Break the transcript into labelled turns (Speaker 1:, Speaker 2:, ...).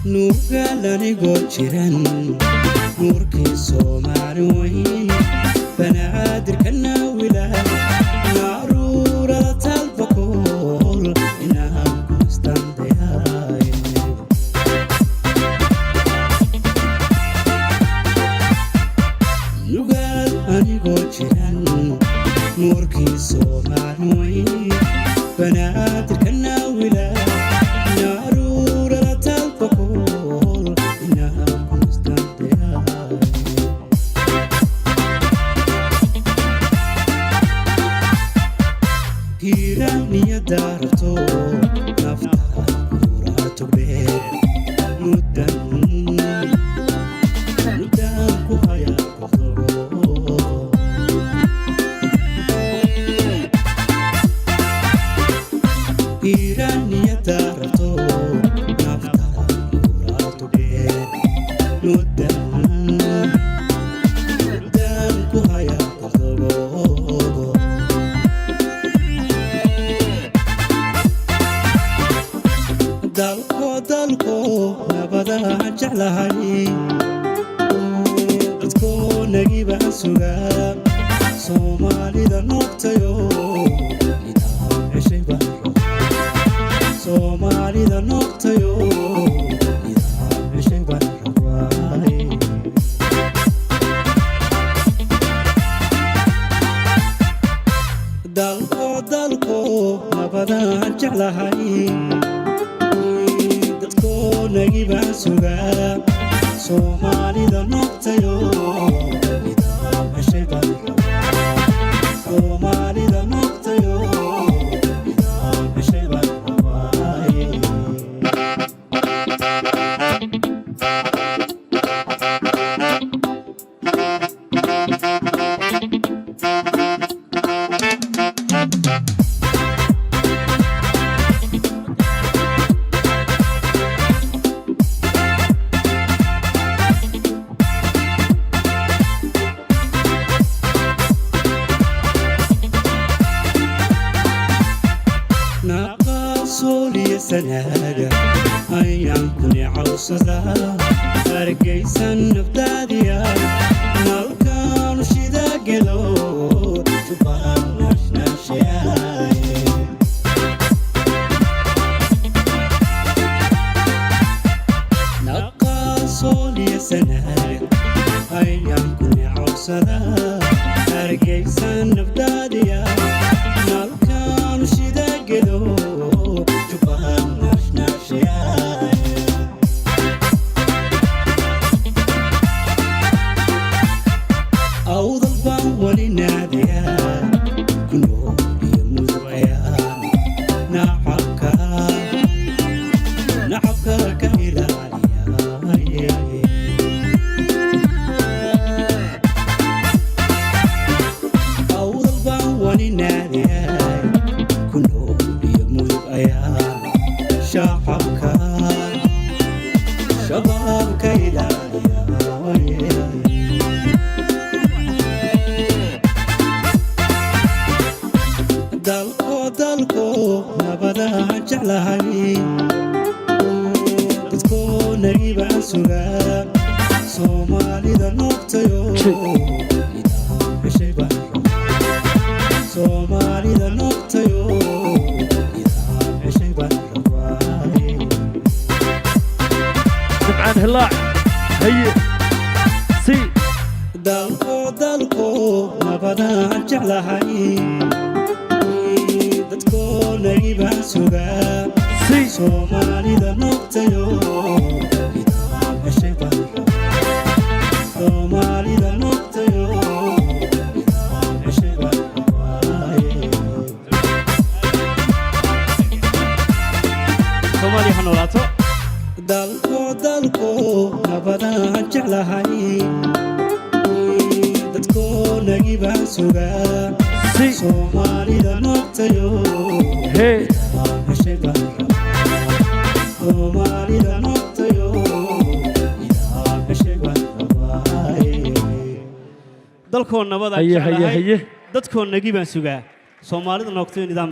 Speaker 1: نوغالاني قوشيران نوركي سومالي وين بنادر كنا ولا نارورة البقول إنها كنستان دياي نوغالاني قوشيران نوركي سومالي وين بنادر كنا ولا نارورة البقول إنها كنستان دياي هيراني دارتو نفتح كوراتو بير ندان كوهايا كوهو هيراني دارتو نفتح كوراتو بير ندان كوهايا كوهو dalko nabada jeclahay dadko nagiba suga Soomaalida noqtayo nidaam heshay baro Soomaalida noqtayo nidaam heshay baro dalko nabada jeclahay nagiba suga Soomaalida noqtayo nidaam heshay baro Soomaalida noqtayo nidaam heshay baro ناقصولي سناجة أيام كوني عوصة أرقيسا نبداديا نالكان شيدا قلو تبان ناشنا شياي ناقصولي سناجة أيام كوني عوصة أرقيسا نبداديا نالكان شيدا قلو تبان ناشنا شياي أو ضلبان ولناديا كنو يموز بيان نعبك كهلاليا أو ضلبان ولناديا كنو يموز بيان شباب كهلاليا dalko nabada jeclahay dadko nagiba suga Soomaalida noqtayo nidaam heshay baro Soomaalida noqtayo nidaam heshay baro
Speaker 2: سبعان هلا هي سي
Speaker 1: dalko nabada jeclahay dadko nagiba suga Soomaalida noqtayo nidaam heshay baro Soomaalida noqtayo nidaam heshay baro
Speaker 2: Soomaali hanolaato
Speaker 1: dalko nabada jeclahay dadko nagiba suga
Speaker 2: si
Speaker 1: Somalida noktayo
Speaker 2: hey
Speaker 1: hesheba Somalida noktayo hesheba
Speaker 2: dalkoon nabada
Speaker 3: haye haye haye
Speaker 2: dadkoon nagiba suga Soomaalida noqtay nidaam